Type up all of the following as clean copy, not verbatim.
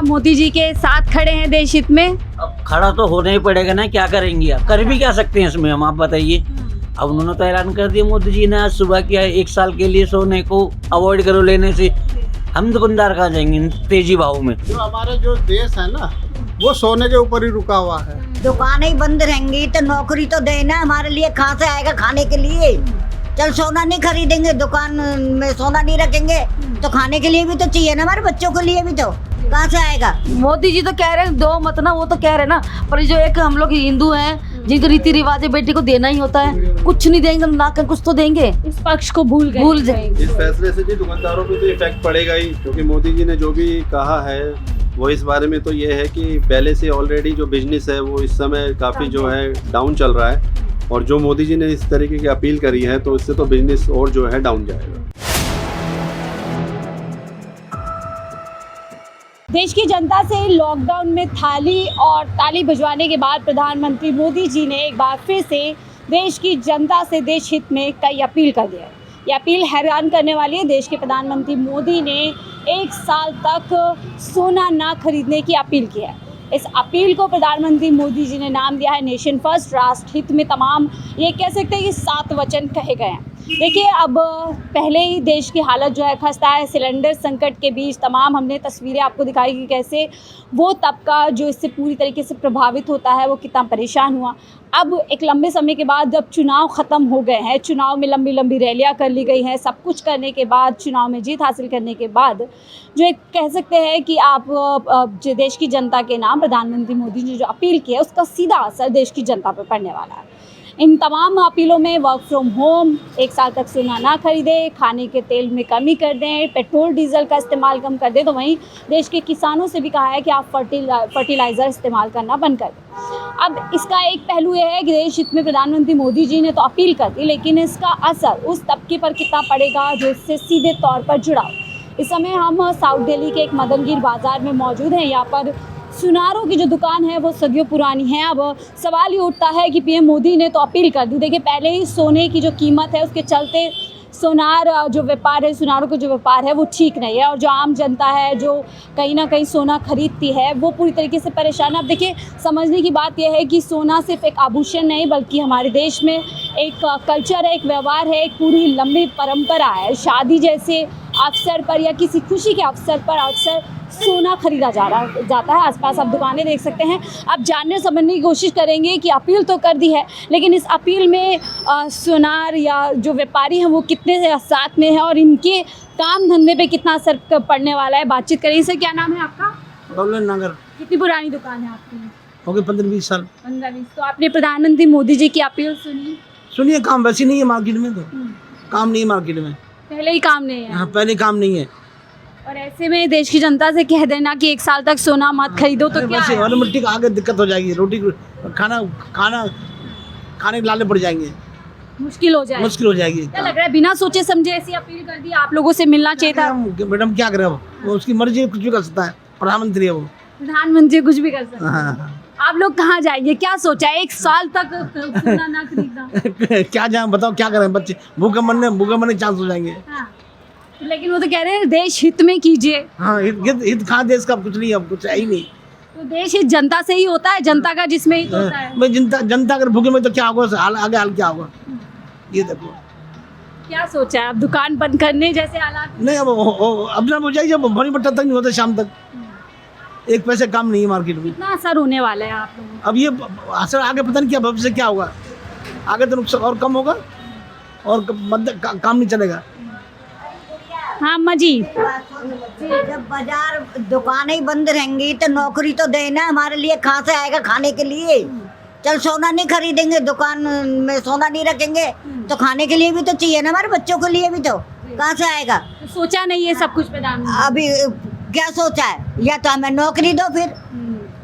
मोदी जी के साथ खड़े हैं देश हित में? अब खड़ा तो होना ही पड़ेगा ना, क्या करेंगे, आप कर भी क्या सकते हैं इसमें, हम आप बताइए। अब उन्होंने तो ऐलान कर दिया मोदी जी ने आज सुबह किया, 1 साल के लिए सोने को अवॉइड करो लेने से। हम दुकानदार कहाँ जाएंगे तेजी भाव में। जो हमारे जो देश है ना, वो सोने के ऊपर ही रुका हुआ है। दुकानें ही बंद रहेंगी तो नौकरी तो देना हमारे लिए, कहाँ से आएगा खाने के लिए? चल सोना नहीं खरीदेंगे, दुकान में सोना नहीं रखेंगे तो खाने के लिए भी तो चाहिए ना, हमारे बच्चों के लिए भी तो कहाँ से आएगा? मोदी जी तो कह रहे हैं दो मत ना, वो तो कह रहे हैं ना, पर जो एक हम लोग हिंदू हैं जिनको रीति रिवाज है, बेटी को देना ही होता है, कुछ नहीं देंगे ना, कुछ तो देंगे। इस पक्ष को भूल जाएंगे। इस फैसले से जी दुकानदारों पे तो इफेक्ट पड़ेगा ही, क्योंकि मोदी जी ने जो भी कहा है वो इस बारे में तो ये है कि पहले से ऑलरेडी जो बिजनेस है वो इस समय काफ़ी जो है डाउन चल रहा है, और जो मोदी जी ने इस तरीके की अपील करी है तो इससे तो बिजनेस और जो है डाउन जाएगा। देश की जनता से लॉकडाउन में थाली और ताली बजवाने के बाद प्रधानमंत्री मोदी जी ने एक बार फिर से देश की जनता से देश हित में कई अपील कर दिया है। ये अपील हैरान करने वाली है। देश के प्रधानमंत्री मोदी ने 1 साल तक सोना ना खरीदने की अपील की है। इस अपील को प्रधानमंत्री मोदी जी ने नाम दिया है नेशन फर्स्ट, राष्ट्र हित में तमाम, ये कह सकते हैं कि 7 वचन कहे गए हैं। देखिए, अब पहले ही देश की हालत जो है खस्ता है। सिलेंडर संकट के बीच तमाम हमने तस्वीरें आपको दिखाई कि कैसे वो तबका जो इससे पूरी तरीके से प्रभावित होता है वो कितना परेशान हुआ। अब एक लंबे समय के बाद जब चुनाव ख़त्म हो गए हैं, चुनाव में लंबी लंबी रैलियां कर ली गई हैं, सब कुछ करने के बाद, चुनाव में जीत हासिल करने के बाद जो एक कह सकते हैं कि आप जो देश की जनता के नाम प्रधानमंत्री मोदी ने जो अपील की है उसका सीधा असर देश की जनता पर पड़ने वाला है। इन तमाम अपीलों में वर्क फ्रॉम होम, 1 साल तक सोना ना खरीदें, खाने के तेल में कमी कर दें, पेट्रोल डीजल का इस्तेमाल कम कर दें, तो वहीं देश के किसानों से भी कहा है कि आप फर्टिलाइज़र इस्तेमाल करना बंद कर दें। अब इसका एक पहलू ये है कि देश हित में प्रधानमंत्री मोदी जी ने तो अपील कर दी, लेकिन इसका असर उस तबके पर कितना पड़ेगा जो इससे सीधे तौर पर जुड़ा हो। इस समय हम साउथ दिल्ली के एक मदनगीर बाज़ार में मौजूद हैं। यहाँ पर सुनारों की जो दुकान है वो सदियों पुरानी है। अब सवाल ये उठता है कि पीएम मोदी ने तो अपील कर दी। देखिए, पहले ही सोने की जो कीमत है उसके चलते सोनार जो व्यापार है, सुनारों का जो व्यापार है वो ठीक नहीं है, और जो आम जनता है जो कहीं ना कहीं सोना खरीदती है वो पूरी तरीके से परेशान है। अब देखिए, समझने की बात यह है कि सोना सिर्फ एक आभूषण नहीं बल्कि हमारे देश में एक कल्चर है, एक व्यवहार है, एक पूरी लंबी परंपरा है। शादी जैसे अवसर पर या किसी खुशी के अवसर पर अक्सर सोना खरीदा जाता है। आसपास आप दुकानें देख सकते हैं। आप जानने समझने की कोशिश करेंगे कि अपील तो कर दी है, लेकिन इस अपील में सोनार या जो व्यापारी हैं वो कितने साथ में हैं और इनके काम धंधे पे कितना असर पड़ने वाला है। बातचीत करेंगे। सर, क्या नाम है आपका? दौलत नगर। कितनी पुरानी दुकान है आपकी? हो गए 15-20 साल। 15-20। तो आपने प्रधानमंत्री मोदी जी की अपील सुनिए, काम वैसे नहीं है मार्केट में, तो काम नहीं है मार्केट में, पहले ही काम नहीं है। हाँ, पहले काम नहीं है। और ऐसे में देश की जनता से कह देना कि 1 साल तक सोना मत खरीदो तो क्या है? और मिट्टी का आगे दिक्कत हो जाएगी, रोटी खाने लाले पड़ जाएंगे, मुश्किल हो जाएगी। क्या लग रहा है, बिना सोचे समझे ऐसी अपील कर दी? आप लोगों से मिलना चाहिए था। मैडम क्या करे, वो उसकी मर्जी, कुछ भी कर सकता है, प्रधानमंत्री है वो। प्रधानमंत्री कुछ भी कर सकते हैं। हाँ। आप लोग कहाँ जाएंगे? क्या सोचा है 1 साल तक सोना ना खरीदना? क्या जाए बताओ, क्या करें, बच्चे भूखे मरने चांस हो जाएंगे। हाँ। लेकिन वो तो कह रहे हैं देश हित में कीजिए। हाँ, हित कहाँ देश का, कुछ नहीं, अब कुछ है ही नहीं। तो देश हित जनता से ही होता है, जनता का जिसमें हित होता है। भाई जनता अगर भूखे में तो क्या होगा, आगे हाल क्या होगा, ये देखो। क्या सोचा है? अब दुकान बंद करने जैसे हालात नहीं, अब अपना हो जाइए, जब भरी बट्टा तक नहीं होता, शाम तक 1 पैसे काम नहीं है मार्केट में। कितना असर होने वाला है आप लोगों को? अब ये असर आगे पता नहीं क्या भविष्य क्या होगा, आगे तो नुकसान और कम होगा और काम नहीं चलेगा। हाँ अम्मा जी। जब बाजार दुकानें ही बंद रहेंगी तो नौकरी तो देना हमारे लिए, कहाँ से आएगा खाने के लिए? चल सोना नहीं खरीदेंगे, दुकान में सोना नहीं रखेंगे तो खाने के लिए भी तो चाहिए ना, हमारे बच्चों के लिए भी तो कहाँ से आएगा? तो सोचा नहीं है सब कुछ प्रधानमंत्री? अभी क्या सोचा है? या तो हमें नौकरी दो, फिर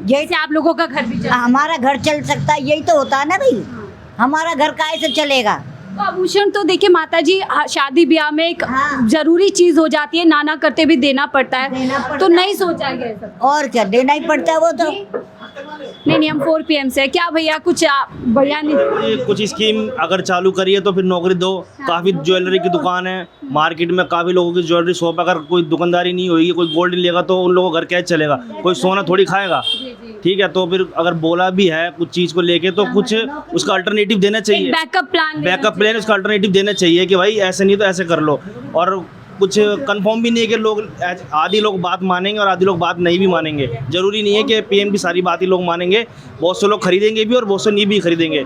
यही से आप लोगों का घर भी चले। हमारा घर चल सकता है, यही तो होता है ना भाई। हमारा घर कैसे चलेगा? तो आभूषण तो देखिए माता जी, शादी ब्याह में एक हाँ। जरूरी चीज हो जाती है, नाना करते भी देना पड़ता है, देना पड़ता तो है। नहीं सोचा गया सब। और क्या, देना ही पड़ता है वो तो। नहीं हम 4 PM से क्या भैया कुछ बढ़िया नहीं। ये कुछ स्कीम अगर चालू करी है तो फिर नौकरी दो। काफ़ी ज्वेलरी की दुकान है मार्केट में, काफ़ी लोगों की ज्वेलरी शॉप, अगर कोई दुकानदारी नहीं होगी, कोई गोल्ड नहीं लेगा तो उन लोगों का घर कैसे चलेगा? कोई सोना थोड़ी खाएगा। ठीक है, तो फिर अगर बोला भी है कुछ चीज़ को लेके तो कुछ उसका अल्टरनेटिव देना चाहिए, बैकअप प्लान उसका अल्टरनेटिव देना चाहिए कि भाई ऐसे नहीं तो ऐसे कर लो। और कुछ कंफर्म भी नहीं है कि लोग आधी लोग बात मानेंगे और आधी लोग बात नहीं भी मानेंगे। जरूरी नहीं है कि पीएम की सारी बात ही लोग मानेंगे, बहुत से लोग खरीदेंगे भी और बहुत से नहीं भी खरीदेंगे,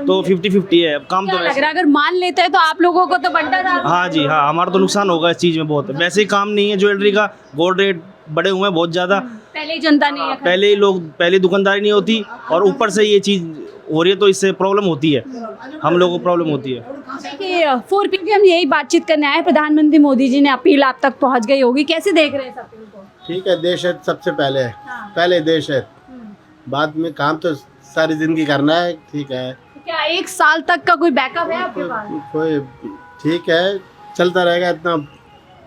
तो 50-50 है। काम तो क्या लग रहा है अगर मान लेते हैं तो आप लोगों को तो बंटा था। हाँ जी हाँ, हमारा तो नुकसान होगा इस चीज़ में बहुत। वैसे ही काम नहीं है ज्वेलरी का, गोल्ड रेट बढ़े हुए हैं बहुत ज़्यादा। पहले ही जनता नहीं है। पहले दुकानदारी नहीं होती और ऊपर से ये चीज़ हो रही है तो इससे प्रॉब्लम होती है, हम लोगों को प्रॉब्लम होती है। देखिए 4 PM की हम यही बातचीत करने आए। प्रधानमंत्री मोदी जी ने अपील आप तक पहुंच गई होगी, कैसे देख रहे हैं इस अपील को? ठीक है, देश है सबसे पहले है। पहले देश है, बाद में काम तो सारी जिंदगी करना है। ठीक है, तो क्या 1 साल तक का कोई बैकअप है आपके पास? कोई ठीक है, चलता रहेगा। इतना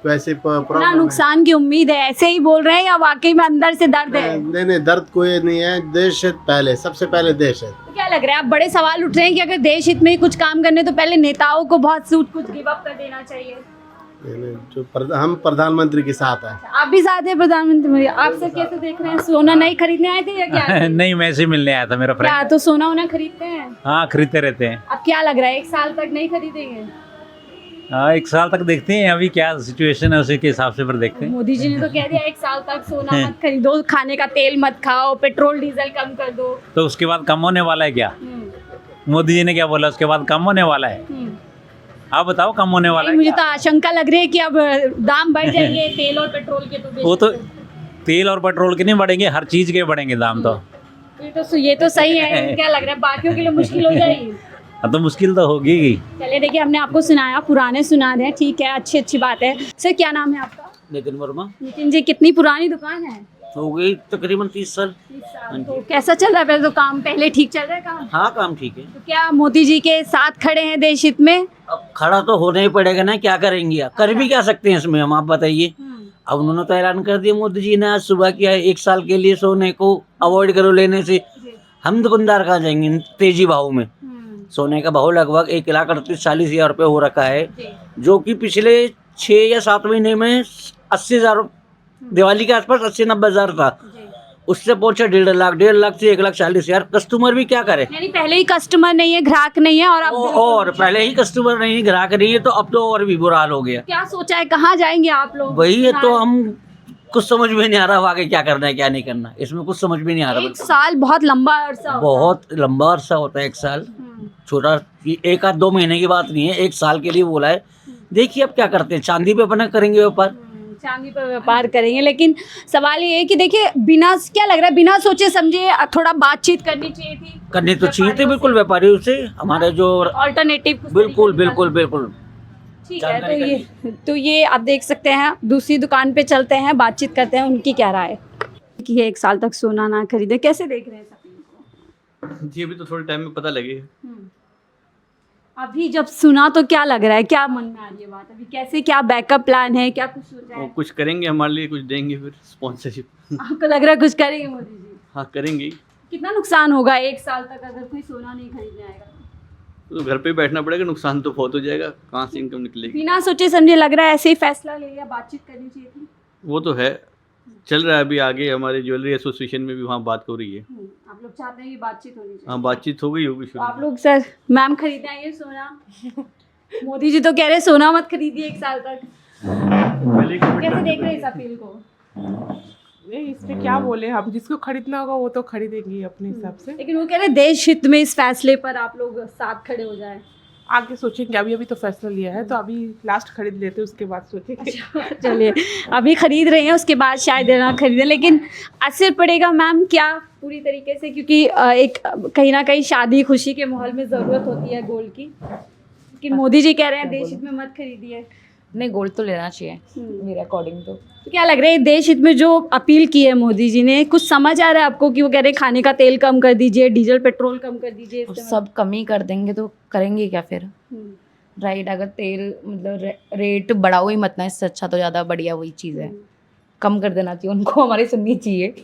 वैसे इतना प्रॉब्लम नुकसान की उम्मीद है, ऐसे ही बोल रहे हैं या वाकई में अंदर से दर्द है? नहीं, दर्द कोई नहीं है। देश है पहले, सबसे पहले देश है। तो क्या लग रहा है, आप बड़े सवाल उठ रहे हैं कि अगर देश हित में ही कुछ काम करने तो पहले नेताओं को बहुत कुछ गिव अप कर देना चाहिए? हम प्रधानमंत्री के साथ हैं। आप भी साथ हैं प्रधानमंत्री? आप सर कैसे देख रहे हैं? सोना नहीं खरीदने आए थे या क्या? नहीं, मैं ऐसे ही मिलने आया था, मेरा क्या फ्रेंड। तो सोना वोना खरीदते हैं? हाँ, खरीदते रहते हैं। अब क्या लग रहा है 1 साल तक नहीं खरीदेंगे? हाँ, 1 साल तक देखते हैं अभी क्या सिचुएशन है, उसी के हिसाब से फिर देखते हैं। मोदी जी ने तो कह दिया 1 साल तक सोना मत खरीदो, खाने का तेल मत खाओ, पेट्रोल डीजल कम कर दो। तो उसके बाद कम होने वाला है क्या? मोदी जी ने क्या बोला उसके बाद कम होने वाला है? आप बताओ कम होने वाला है मुझे क्या? तो आशंका लग रही है कि अब दाम बढ़ जाएंगे तेल और पेट्रोल के। तो वो तो तेल और पेट्रोल के नहीं बढ़ेंगे, हर चीज के बढ़ेंगे दाम। तो ये तो सही है। क्या लग रहा है बाकियों के लिए मुश्किल हो जाएगी? तो मुश्किल तो होगी ही। चलिए देखिए, हमने आपको सुनाया, पुराने सुना रहे हैं, ठीक है, अच्छी बात है। सर क्या नाम है आपका? नितिन वर्मा। नितिन जी, कितनी पुरानी दुकान है? हो गई तकरीबन 30 साल। 30 साल। तो कैसा चल रहा है पहले तो काम? पहले ठीक चल रहा है काम? हाँ, काम ठीक है। तो क्या मोदी जी के साथ खड़े हैं देश हित में? अब खड़ा तो होना ही पड़ेगा ना, क्या करेंगे आप? कर भी क्या सकते हैं इसमें हम, आप बताइए। अब उन्होंने तो ऐलान कर दिया, मोदी जी ने आज सुबह किया है, 1 साल के लिए सोने को अवॉइड करो लेने से। हम दुकानदार कहाँ जाएंगे तेजी भाव में? सोने का भाव लगभग 1,38,40,000 रुपये हो रखा है, जो कि पिछले 6 या 7 महीने में 80,000, दिवाली के आसपास 80-90,000 था। उससे पहुंचा 1.5 लाख, 1.5 लाख से 1,40,000। कस्टमर भी क्या करे? यानी पहले ही कस्टमर नहीं है, ग्राहक नहीं है, और अब और पहले ही कस्टमर नहीं है, ग्राहक नहीं है, तो अब तो और भी बुरा हाल हो गया। क्या सोचा है, कहाँ जाएंगे आप लोग? वही है, तो हम कुछ समझ में नहीं आ रहा आगे क्या करना है क्या नहीं करना, इसमें कुछ समझ में नहीं आ रहा। 1 साल बहुत लंबा अरसा होता है। बहुत लंबा अरसा होता है 1 साल, छोटा 1-2 महीने की बात नहीं है, 1 साल के लिए बोला है। देखिए अब क्या करते हैं, चांदी पे अपना करेंगे व्यापार, चांदी पर व्यापार करेंगे। लेकिन सवाल ये है कि देखिए, बिना, क्या लग रहा है, बिना सोचे समझे थोड़ा बातचीत करनी चाहिए थी। करनी तो चाहिए थी बिल्कुल व्यापारियों से, हमारे जो ऑल्टरनेटिव बिल्कुल। ठीक है। तो ये आप देख सकते हैं, दूसरी दुकान पे चलते हैं, बातचीत करते हैं, उनकी क्या राय है कि 1 साल तक सोना ना खरीदे। कैसे देख रहे हैं इस अपील को? जी अभी तो थोड़े टाइम में पता लगे। अभी जब सुना तो क्या लग रहा है, क्या मन में आ रही है बात? अभी कैसे, क्या बैकअप प्लान है, क्या कुछ सोचा वो है? कुछ करेंगे हमारे लिए, कुछ देंगे फिर स्पॉन्सरशिप। आपको लग रहा है कुछ करेंगे मोदी जी? हाँ करेंगे। कितना नुकसान होगा 1 साल तक अगर कोई सोना नहीं खरीदने आएगा? तो घर पे ही बैठना पड़ेगा, नुकसान तो बहुत हो जाएगा, कहाँ से इनकम निकलेगी? बिना सोचे समझे लग रहा है ऐसे ही फैसला ले लिया, बातचीत करनी चाहिए थी। वो तो है, चल रहा है अभी आगे, हमारे ज्वेलरी एसोसिएशन में भी वहाँ बात हो रही है। आप लोग चाहते हैं कि बातचीत होनी चाहिए? हाँ बातचीत हो गई होगी तो शुरू। आप लोग सर, मैम खरीदना है ये सोना? मोदी जी तो कह रहे सोना मत खरीदिए 1 साल तक। कैसे देख रहे हैं इस अपील को? नहीं, इस पे क्या बोले हम, जिसको खरीदना होगा वो तो खरीदेंगे अपने हिसाब से। लेकिन वो कह रहे देश हित में इस फैसले पर आप लोग साथ खड़े हो जाए। आगे सोचेंगे, अभी तो फैसला लिया है, तो अभी लास्ट खरीद लेते हैं, उसके बाद सोचेंगे। चलिए, अभी खरीद रहे हैं, उसके बाद शायद ना खरीदें। लेकिन असर पड़ेगा मैम क्या पूरी तरीके से? क्योंकि एक कहीं ना कहीं शादी खुशी के माहौल में ज़रूरत होती है गोल्ड की, लेकिन मोदी जी कह रहे हैं देश हित में मत खरीदिए। नहीं, गोल्ड तो लेना चाहिए मेरे अकॉर्डिंग। तो क्या लग रहा है देश हित में जो अपील की है मोदी जी ने, कुछ समझ आ रहा है आपको कि वो कह रहे हैं खाने का तेल कम कर दीजिए, डीजल पेट्रोल कम कर दीजिए? सब कम ही कर देंगे तो करेंगे क्या फिर? राइट, अगर तेल मतलब रेट बढ़ाओ ही मत ना, इससे अच्छा तो ज़्यादा बढ़िया वही चीज़ है, कम कर देना चाहिए उनको, हमारी सुननी चाहिए।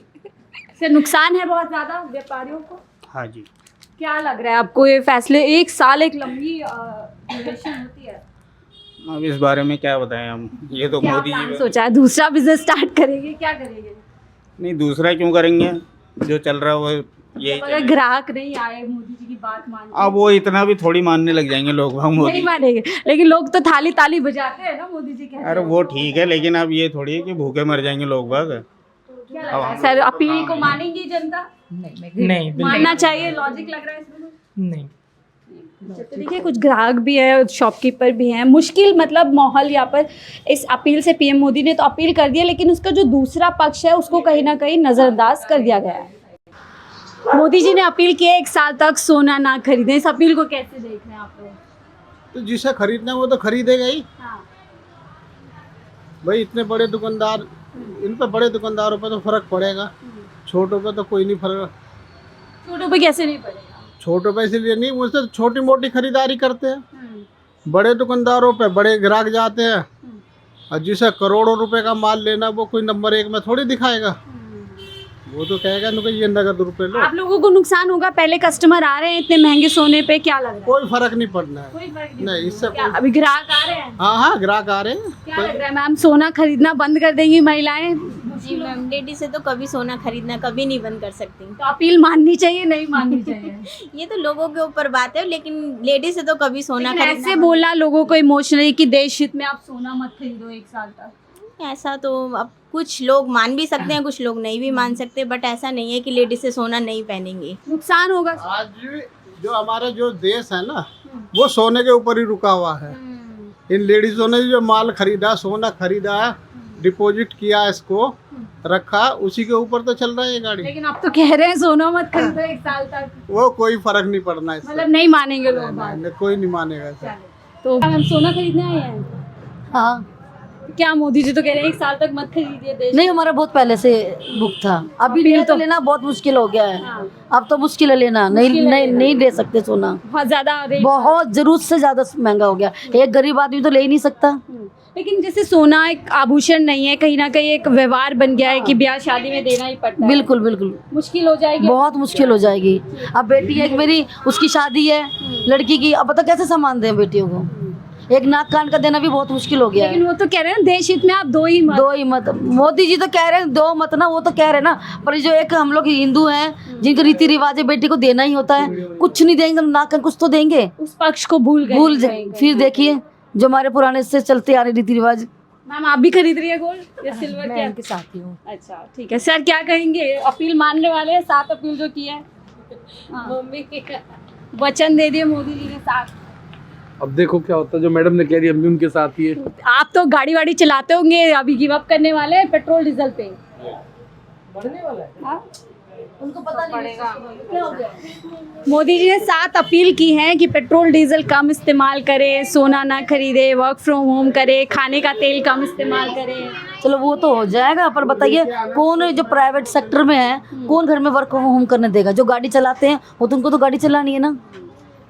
सर नुकसान है बहुत ज़्यादा व्यापारियों को। हाँ जी। क्या लग रहा है आपको ये फैसले, एक साल एक लंबी ड्यूरेशन होती है, अब इस बारे में क्या बताएं हम, ये तो क्या मोदी प्लान जी। सोचा है? दूसरा बिजनेस स्टार्ट करेंगे, क्या करेंगे? नहीं, दूसरा क्यों करेंगे, जो चल रहा है वो यही जब अगर ग्राहक नहीं आए मोदी जी की बात मान के, अब वो इतना भी थोड़ी मानने लग जाएंगे लोग नहीं मोदी। मानेंगे, लेकिन लोग तो थाली ताली बजाते हैं ना मोदी जी कहते अरे हैं। वो ठीक है, लेकिन अब ये थोड़ी है कि भूखे मर जाएंगे लोग बाग। क्या लग रहा है सर, अपील को मानेंगी जनता? नहीं मानना चाहिए, लॉजिक लग रहा है इसमें? नहीं। तो देखिए कुछ ग्राहक भी है, शॉपकीपर भी हैं, मुश्किल मतलब माहौल यहाँ पर। इस अपील से पीएम मोदी ने तो अपील कर दिया, लेकिन उसका जो दूसरा पक्ष है उसको कहीं ना कहीं नज़रअंदाज कर दिया गया है। मोदी जी ने अपील की है 1 साल तक सोना ना खरीदें, इस अपील को कैसे देख रहे हैं आप लोग? तो जिसे खरीदना है वो तो खरीदेगा ही हाँ। भाई। इतने बड़े दुकानदार, इन पे बड़े दुकानदारों पे तो फर्क पड़ेगा, छोटों पे तो कोई नहीं फर्क। छोटों पे कैसे नहीं पड़ेगा? छोटों पे इसलिए नहीं, मुझसे छोटी मोटी खरीदारी करते हैं। बड़े दुकानदारों पे बड़े ग्राहक जाते हैं, और जिसे करोड़ों रुपए का माल लेना वो कोई नंबर 1 में थोड़ी दिखाएगा। वो तो कहेगा ना कि ये नगद रुपए लो। आप लोगों को नुकसान होगा, पहले कस्टमर आ रहे हैं इतने महंगे सोने पे, क्या लग रहा है? कोई फर्क नहीं पड़ना है। कोई फर्क नहीं, इससे क्या अभी ग्राहक आ रहे हैं? हाँ, ग्राहक आ रहे हैं। क्या लग रहा है मैम, सोना खरीदना बंद कर देंगी महिलाएं? जी मैम, लेडी से तो कभी सोना खरीदना कभी नहीं बंद कर सकती। तो अपील माननी चाहिए, नहीं माननी चाहिए? ये तो लोगों के ऊपर बात है, लेकिन लेडी से तो कभी सोना लेकिन खरीदना ऐसे बोलना लोगों को इमोशनली कि देश हित में आप सोना मत खरीदो 1 साल तक। ऐसा तो अब कुछ लोग मान भी सकते हैं, कुछ लोग नहीं भी मान सकते, बट ऐसा नहीं है कि लेडी से सोना नहीं पहनेंगे। नुकसान होगा। आज जो हमारा जो देश है ना, वो सोने के ऊपर ही रुका हुआ है। इन लेडीजों ने जो माल खरीदा, सोना खरीदा, डिपॉजिट किया, इसको रखा, उसी के ऊपर तो चल रहा है ये गाड़ी। लेकिन आप तो कह रहे हैं सोना मत खरीदो 1 साल तक, वो कोई फर्क नहीं पड़ना इससे। मतलब नहीं मानेंगे लोग बात। नहीं, कोई नहीं मानेगा इसे। तो हम सोना खरीदने आए हैं। हाँ। क्या मोदी जी तो कह रहे हैं 1 साल तक मत खरीदिए देश। नहीं, हमारा बहुत पहले से बुक था, अभी अपील तो लेना बहुत मुश्किल हो गया है। हाँ। अब तो मुश्किल है लेना, नहीं ले सकते सोना, बहुत ज्यादा रेट, बहुत जरूरत से ज्यादा महंगा हो गया। एक गरीब आदमी तो ले ही नहीं सकता। लेकिन जैसे सोना एक आभूषण नहीं है, कहीं ना कहीं एक व्यवहार बन गया है कि ब्याह शादी में देना ही पड़ता है। बिल्कुल बिल्कुल मुश्किल हो जाएगी, बहुत मुश्किल हो जाएगी। अब बेटी है एक मेरी, उसकी शादी है लड़की की, अब पता कैसे सामान दें बेटियों को? एक नाक कान का देना भी बहुत मुश्किल हो गया है। लेकिन वो तो कह रहे हैं देश हित में आप दो ही मत। मोदी जी तो कह रहे हैं 2 मत ना, वो तो कह रहे हैं ना, पर जो एक हम लोग हिंदू हैं जिनके रीति रिवाज है, बेटी को देना ही होता है, कुछ नहीं देंगे ना, कुछ तो देंगे। उस पक्ष को भूल फिर देखिए जो हमारे पुराने से चलते आ रहे रीति रिवाज। मैम आप भी खरीद रही है गोल्ड या सिल्वर? मैं इनके साथ ही हूँ। अच्छा ठीक है सर, क्या कहेंगे? अपील मानने वाले हैं, 7 अपील जो की है, मम्मी के वचन दे दिए मोदी जी ने 7। अब देखो क्या होता है, जो मैडम ने कह दिया हम भी उनके साथ ही है। आप तो गाड़ी वाड़ी चलाते होंगे, अभी गिव अप करने वाले हैं पेट्रोल डीजल पे? बढ़ने वाला है। हाँ? उनको पता नहीं पड़ेगा क्या हो गया। मोदी जी ने 7 अपील की हैं कि पेट्रोल डीजल कम इस्तेमाल करें, सोना ना खरीदे, वर्क फ्रॉम होम करे, खाने का तेल कम इस्तेमाल करें। चलो वो तो हो जाएगा, पर बताइए कौन जो प्राइवेट सेक्टर में है, कौन घर में वर्क फ्रॉम होम करने देगा? जो गाड़ी चलाते हैं वो तो उनको तो गाड़ी चलानी है ना।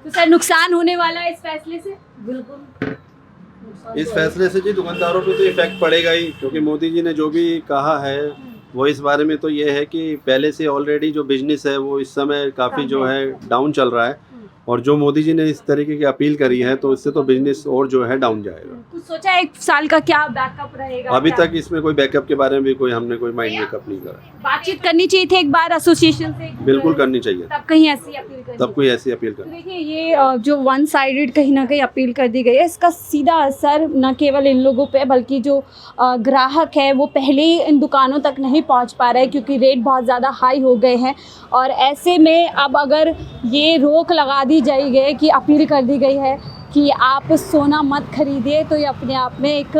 तो सर नुकसान होने वाला है इस फैसले से? बिल्कुल। इस फैसले से जी दुकानदारों पे तो इफेक्ट पड़ेगा ही, क्योंकि मोदी जी ने जो भी कहा है वो इस बारे में तो ये है कि पहले से ऑलरेडी जो बिजनेस है वो इस समय काफ़ी जो है डाउन चल रहा है, और जो मोदी जी ने इस तरीके की अपील करी है तो इससे तो बिजनेस और जो है डाउन जाएगा। कुछ सोचा 1 साल का क्या बैकअप रहेगा? अभी क्या? तक इसमें कोई बैकअप के बारे में भी हमने कोई माइंड मेकअप नहीं करा। बातचीत करनी चाहिए थी एक बार एसोसिएशन से, बिल्कुल करनी चाहिए, तब कहीं ऐसी अपील करनी। तब कोई ऐसी अपील तो कर। देखिए ये जो 1 साइडेड कहीं ना कहीं अपील कर दी गई है, इसका सीधा असर न केवल इन लोगों पे बल्कि जो ग्राहक है वो पहले ही इन दुकानों तक नहीं पहुंच पा रहे हैं, क्योंकि रेट बहुत ज़्यादा हाई हो गए हैं। और ऐसे में अब अगर ये रोक लगा दी जाएगी है कि अपील कर दी गई है कि आप सोना मत खरीदिए, तो ये अपने आप में एक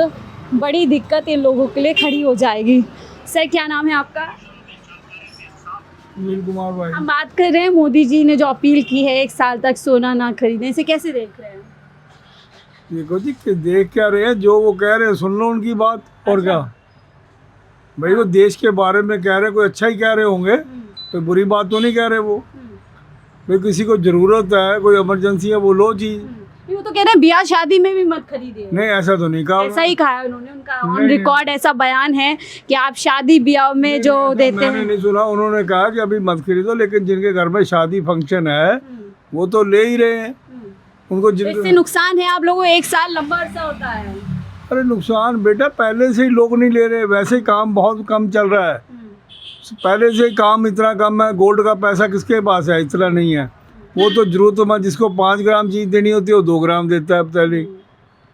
बड़ी दिक्कत इन लोगों के लिए खड़ी हो जाएगी। सर क्या नाम है आपका? सुनील कुमार भाई। हम बात कर रहे हैं मोदी जी ने जो अपील की है 1 साल तक सोना ना खरीदने, इसे कैसे देख रहे हैं? देखो जी देख क्या रहे हैं, जो वो कह रहे हैं सुन लो उनकी बात, और क्या भाई, वो देश के बारे में कह रहे, कोई अच्छा ही कह रहे होंगे, कोई बुरी बात तो नहीं कह रहे वो। भाई किसी को ज़रूरत है, कोई इमरजेंसी है, वो लो चीज़, वो तो कह रहे हैं ब्याह शादी में भी मत खरीदिए। नहीं ऐसा तो नहीं कहा ऐसा ही कहा है उन्होंने, उनका ऑन नहीं, रिकॉर्ड ऐसा बयान है कि आप शादी ब्याह में जो देते मैंने हैं। नहीं सुना। उन्होंने कहा कि अभी मत खरीदो, लेकिन जिनके घर में शादी फंक्शन है वो तो ले ही रहे हैं। उनको तो इससे नुकसान है आप लोगों को, 1 साल लंबा अरसा होता है। अरे नुकसान बेटा, पहले से ही लोग नहीं ले रहे, वैसे ही काम बहुत कम चल रहा है। पहले से ही काम इतना कम है। गोल्ड का पैसा किसके पास है, इतना नहीं है। वो तो जरूरतमंद जिसको 5 ग्राम चीज़ देनी होती है वो 2 ग्राम देता है पहले।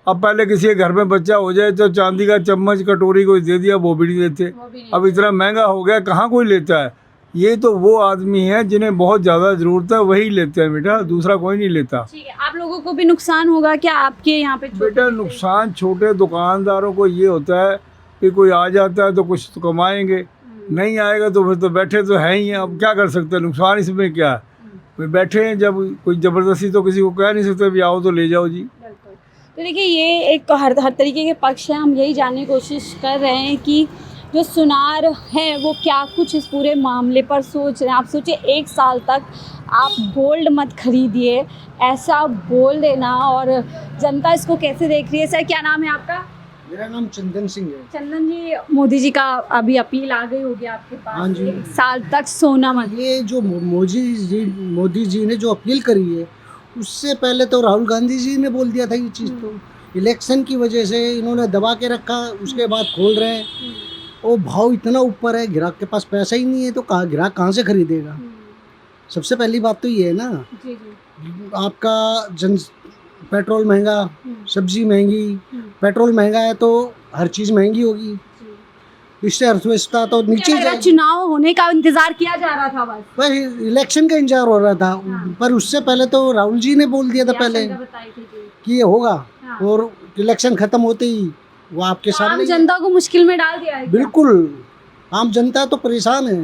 अब पहले किसी के घर में बच्चा हो जाए तो चांदी का चम्मच कटोरी कोई दे दिया, वो भी नहीं देते। अब इतना महंगा हो गया, कहाँ कोई लेता है। ये तो वो आदमी है जिन्हें बहुत ज़्यादा ज़रूरत है वही लेते हैं बेटा, दूसरा कोई नहीं लेता। ठीक है, आप लोगों को भी नुकसान होगा क्या आपके यहाँ पे? बेटा नुकसान छोटे दुकानदारों को ये होता है कि कोई आ जाता है तो कुछ तो कमाएंगे, नहीं आएगा तो फिर तो बैठे तो है ही हैं। अब क्या कर सकते हैं, नुकसान इसमें क्या है। वे बैठे हैं, जब कोई ज़बरदस्ती तो किसी को कह नहीं सकते भी आओ तो ले जाओ जी। तो देखिए ये एक हर तरीके के पक्ष है। हम यही जानने की कोशिश कर रहे हैं कि जो सुनार है वो क्या कुछ इस पूरे मामले पर सोच रहे हैं। आप सोचिए 1 साल तक आप गोल्ड मत खरीदिए, ऐसा बोल देना, और जनता इसको कैसे देख रही है। सर क्या नाम है आपका? मेरा नाम चंदन सिंह है। चंदन जी, मोदी जी का अभी अपील आ गई होगी आपके पास। हाँ जी। 1 साल तक सोना मत। ये जो मोदी जी ने जो अपील करी है, उससे पहले तो राहुल गांधी जी ने बोल दिया था ये चीज़। तो इलेक्शन की वजह से इन्होंने दबा के रखा, उसके बाद खोल रहे हैं। वो भाव इतना ऊपर है, ग्राहक के पास पैसा ही नहीं है तो ग्राहक कहाँ से खरीदेगा। सबसे पहली बात तो ये है ना, आपका पेट्रोल महंगा, सब्जी महंगी, पेट्रोल महंगा है तो हर चीज़ महंगी होगी, इससे अर्थव्यवस्था तो नीचे जाएगी। चुनाव होने का इंतजार किया जा रहा था, बस इलेक्शन का इंतजार हो रहा था। पर उससे पहले तो राहुल जी ने बोल दिया था पहले कि ये होगा, और इलेक्शन खत्म होते ही वो आपके सामने आम जनता को मुश्किल में डाल दिया है। बिल्कुल, आम जनता तो परेशान है।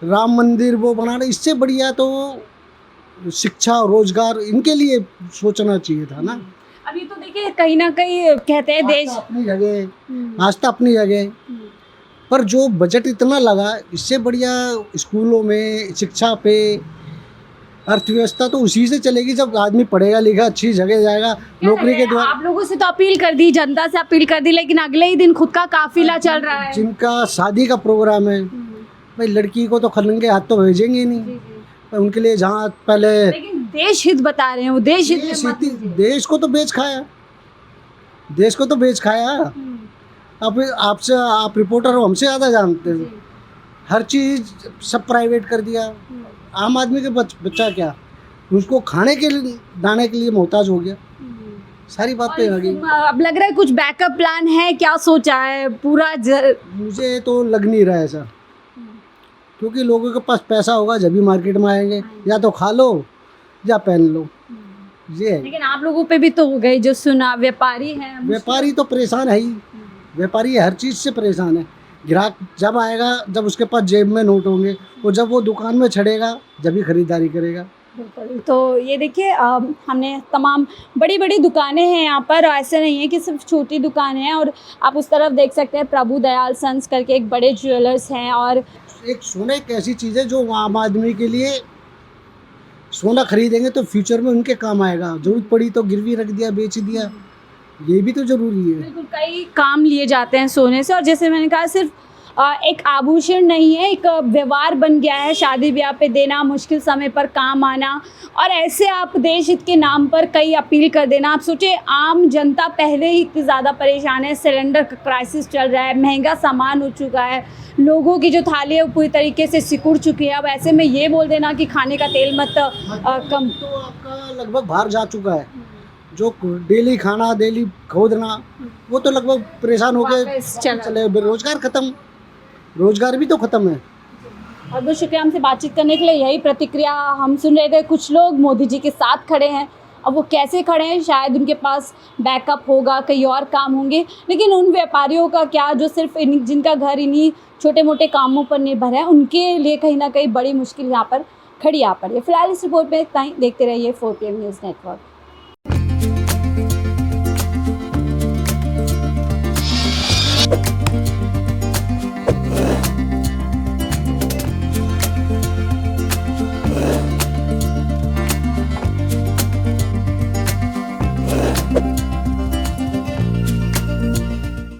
राम मंदिर वो बनाना, इससे बढ़िया तो शिक्षा रोजगार इनके लिए सोचना चाहिए था ना। अभी तो देखिए कहीं ना कहीं कहते हैं देश अपनी जगह, आस्था अपनी जगह, पर जो बजट इतना लगा, इससे बढ़िया स्कूलों में शिक्षा पे, अर्थव्यवस्था तो उसी से चलेगी जब आदमी पढ़ेगा लिखा, अच्छी जगह जाएगा, नौकरी के द्वारा। आप लोगों से तो अपील कर दी, जनता से अपील कर दी, लेकिन अगले ही दिन खुद का काफिला चल रहा है। जिनका शादी का प्रोग्राम है, भाई लड़की को तो खलंगे हाथ तो भेजेंगे नहीं, उनके लिए जहाँ पहले। लेकिन देश हित बता रहे हैं वो, देश हित देश को तो बेच खाया, देश को तो बेच खाया। अब आपसे, आप रिपोर्टर हो, हमसे ज़्यादा जानते हो। हर चीज़ सब प्राइवेट कर दिया। आम आदमी के बच्चा क्या, उसको खाने के लिए दाने के लिए मोहताज हो गया। सारी बात तो आ गई। अब लग रहा है कुछ बैकअप प्लान है, क्या सोचा है पूरा? मुझे तो लग नहीं रहा है सर, क्योंकि लोगों के पास पैसा होगा जब भी मार्केट में आएंगे, या तो खा लो या पहन लो, ये है। लेकिन आप लोगों पे भी तो हो गई, जो सुना व्यापारी हैं, व्यापारी तो परेशान है ही। व्यापारी हर चीज़ से परेशान है। ग्राहक जब आएगा, जब उसके पास जेब में नोट होंगे, और जब वो दुकान में चढ़ेगा जब ही खरीदारी करेगा। बिल्कुल। तो ये देखिए हमने तमाम बड़ी बड़ी दुकानें हैं यहाँ पर, ऐसे नहीं है कि सिर्फ छोटी दुकानें हैं। और आप उस तरफ देख सकते हैं प्रभु दयाल सन्स करके एक बड़े ज्वेलर्स हैं। और एक सोना एक ऐसी चीज़ है जो आम आदमी के लिए, सोना खरीदेंगे तो फ्यूचर में उनके काम आएगा। जरूरत पड़ी तो गिरवी रख दिया, बेच दिया, ये भी तो जरूरी है। बिल्कुल, कई काम लिए जाते हैं सोने से। और जैसे मैंने कहा, सिर्फ एक आभूषण नहीं है, एक व्यवहार बन गया है। शादी ब्याह पे देना, मुश्किल समय पर काम आना, और ऐसे आप देश हित के नाम पर कई अपील कर देना। आप सोचिए आम जनता पहले ही इतनी ज़्यादा परेशान है, सिलेंडर का क्राइसिस चल रहा है, महंगा सामान हो चुका है, लोगों की जो थाली है वो पूरी तरीके से सिकुड़ चुकी है। अब ऐसे में ये बोल देना कि खाने का तेल मत कम, तो आपका लगभग बाहर जा चुका है। जो डेली खाना, डेली खोदना, वो तो लगभग परेशान हो गए, चले। बेरोजगार खत्म, रोजगार भी तो खत्म है। बहुत बहुत शुक्रिया हमसे बातचीत करने के लिए। यही प्रतिक्रिया हम सुन रहे थे। कुछ लोग मोदी जी के साथ खड़े हैं, अब वो कैसे खड़े हैं, शायद उनके पास बैकअप होगा, कई और काम होंगे, लेकिन उन व्यापारियों का क्या, जो सिर्फ जिनका घर इन्हीं छोटे मोटे कामों पर निर्भर है, उनके लिए कहीं ना कहीं बड़ी मुश्किल यहाँ पर खड़ी आ पड़ी है। फिलहाल इस रिपोर्ट में इतना ही। देखते रहिए 4PM न्यूज़ नेटवर्क।